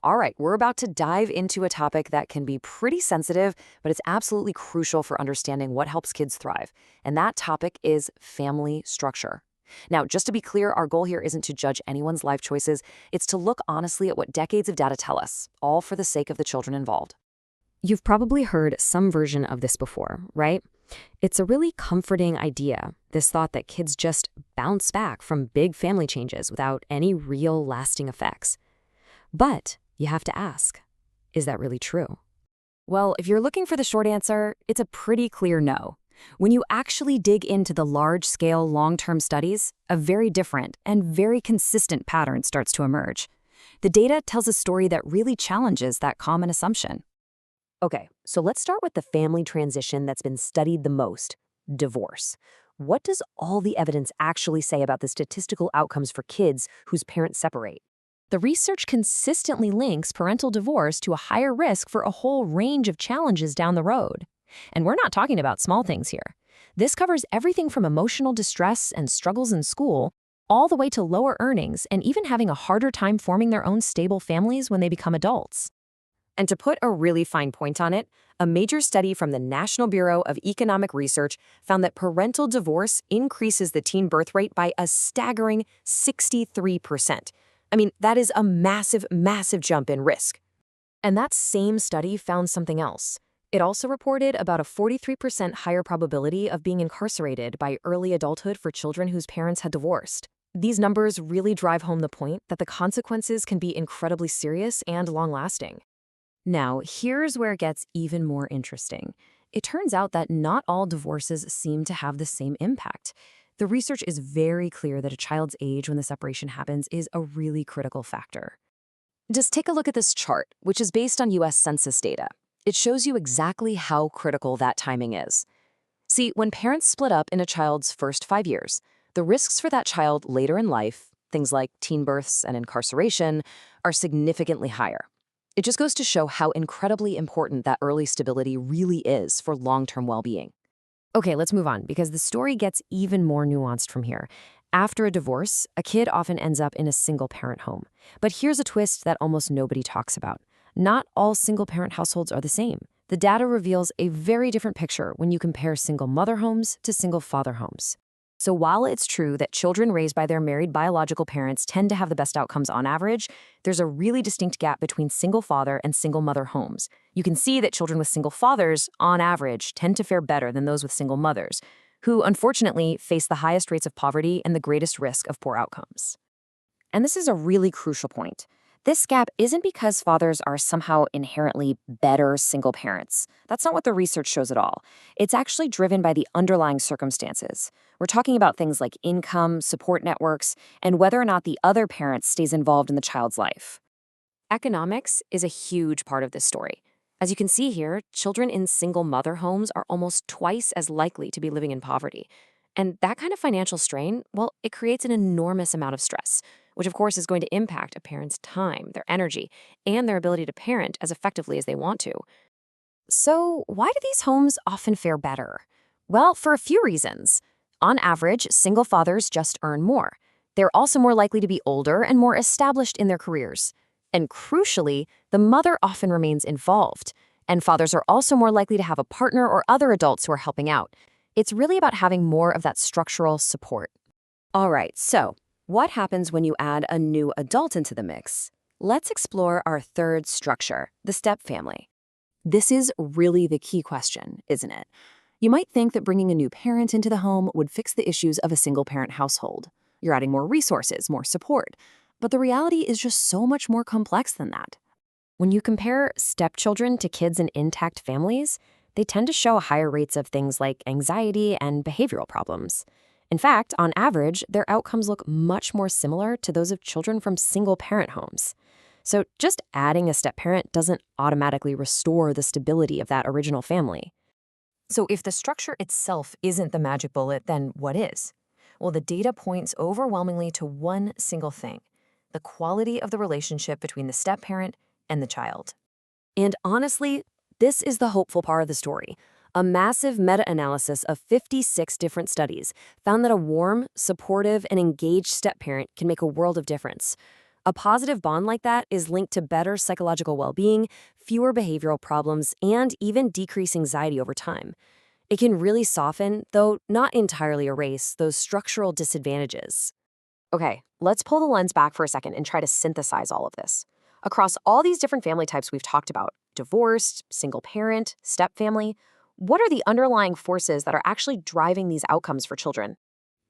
All right, we're about to dive into a topic that can be pretty sensitive, but it's absolutely crucial for understanding what helps kids thrive. And that topic is family structure. Now, just to be clear, our goal here isn't to judge anyone's life choices. It's to look honestly at what decades of data tell us, all for the sake of the children involved. You've probably heard some version of this before, right? It's a really comforting idea, this thought that kids just bounce back from big family changes without any real lasting effects. But you have to ask, is that really true? Well, if you're looking for the short answer, it's a pretty clear no. When you actually dig into the large-scale, long-term studies, a very different and very consistent pattern starts to emerge. The data tells a story that really challenges that common assumption. Okay, so let's start with the family transition that's been studied the most, divorce. What does all the evidence actually say about the statistical outcomes for kids whose parents separate? The research consistently links parental divorce to a higher risk for a whole range of challenges down the road. And we're not talking about small things here. This covers everything from emotional distress and struggles in school, all the way to lower earnings and even having a harder time forming their own stable families when they become adults. And to put a really fine point on it, a major study from the National Bureau of Economic Research found that parental divorce increases the teen birth rate by a staggering 63%. I mean, that is a massive, massive jump in risk. And that same study found something else. It also reported about a 43% higher probability of being incarcerated by early adulthood for children whose parents had divorced. These numbers really drive home the point that the consequences can be incredibly serious and long-lasting. Now, here's where it gets even more interesting. It turns out that not all divorces seem to have the same impact. The research is very clear that a child's age when the separation happens is a really critical factor. Just take a look at this chart, which is based on U.S. Census data. It shows you exactly how critical that timing is. See, when parents split up in a child's first 5 years, the risks for that child later in life, things like teen births and incarceration, are significantly higher. It just goes to show how incredibly important that early stability really is for long-term well-being. Okay, let's move on, because the story gets even more nuanced from here. After a divorce, a kid often ends up in a single-parent home. But here's a twist that almost nobody talks about. Not all single-parent households are the same. The data reveals a very different picture when you compare single-mother homes to single-father homes. So while it's true that children raised by their married biological parents tend to have the best outcomes on average, there's a really distinct gap between single-father and single-mother homes. You can see that children with single fathers, on average, tend to fare better than those with single mothers, who unfortunately face the highest rates of poverty and the greatest risk of poor outcomes. And this is a really crucial point. This gap isn't because fathers are somehow inherently better single parents. That's not what the research shows at all. It's actually driven by the underlying circumstances. We're talking about things like income, support networks, and whether or not the other parent stays involved in the child's life. Economics is a huge part of this story. As you can see here, children in single-mother homes are almost twice as likely to be living in poverty. And that kind of financial strain, well, it creates an enormous amount of stress, which of course is going to impact a parent's time, their energy, and their ability to parent as effectively as they want to. So why do these homes often fare better? Well, for a few reasons. On average, single fathers just earn more. They're also more likely to be older and more established in their careers. And crucially, the mother often remains involved. And fathers are also more likely to have a partner or other adults who are helping out. It's really about having more of that structural support. All right, so what happens when you add a new adult into the mix? Let's explore our third structure, the stepfamily. This is really the key question, isn't it? You might think that bringing a new parent into the home would fix the issues of a single-parent household. You're adding more resources, more support. But the reality is just so much more complex than that. When you compare stepchildren to kids in intact families, they tend to show higher rates of things like anxiety and behavioral problems. In fact, on average, their outcomes look much more similar to those of children from single-parent homes. So just adding a step-parent doesn't automatically restore the stability of that original family. So if the structure itself isn't the magic bullet, then what is? Well, the data points overwhelmingly to one single thing: the quality of the relationship between the step-parent and the child. And honestly, this is the hopeful part of the story. A massive meta-analysis of 56 different studies found that a warm, supportive, and engaged step-parent can make a world of difference. A positive bond like that is linked to better psychological well-being, fewer behavioral problems, and even decreased anxiety over time. It can really soften, though not entirely erase, those structural disadvantages. Okay, let's pull the lens back for a second and try to synthesize all of this. Across all these different family types we've talked about, divorced, single parent, step family, what are the underlying forces that are actually driving these outcomes for children?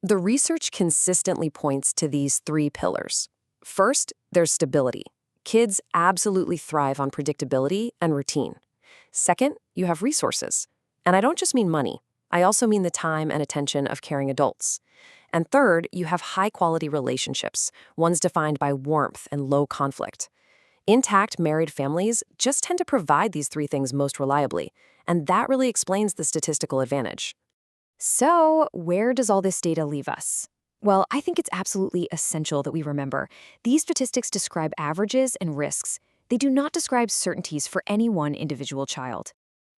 The research consistently points to these three pillars. First, there's stability. Kids absolutely thrive on predictability and routine. Second, you have resources. And I don't just mean money. I also mean the time and attention of caring adults. And third, you have high-quality relationships, ones defined by warmth and low conflict. Intact married families just tend to provide these three things most reliably, and that really explains the statistical advantage. So, where does all this data leave us? Well, I think it's absolutely essential that we remember these statistics describe averages and risks. They do not describe certainties for any one individual child.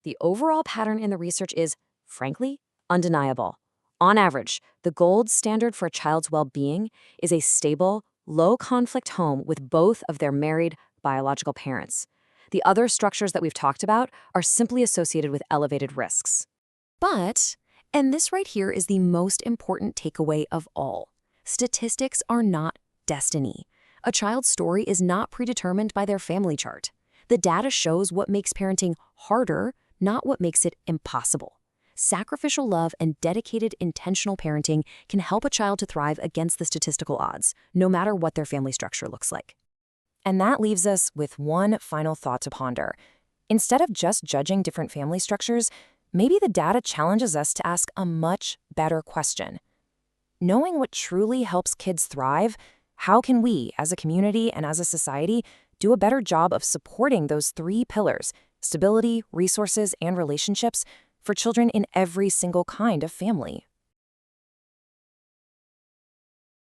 The overall pattern in the research is, frankly, undeniable. On average, the gold standard for a child's well-being is a stable, low-conflict home with both of their married, biological parents. The other structures that we've talked about are simply associated with elevated risks. But, and this right here is the most important takeaway of all, statistics are not destiny. A child's story is not predetermined by their family chart. The data shows what makes parenting harder, not what makes it impossible. Sacrificial love and dedicated, intentional parenting can help a child to thrive against the statistical odds, no matter what their family structure looks like. And that leaves us with one final thought to ponder. Instead of just judging different family structures, maybe the data challenges us to ask a much better question. Knowing what truly helps kids thrive, how can we, as a community and as a society, do a better job of supporting those three pillars, stability, resources, and relationships, for children in every single kind of family?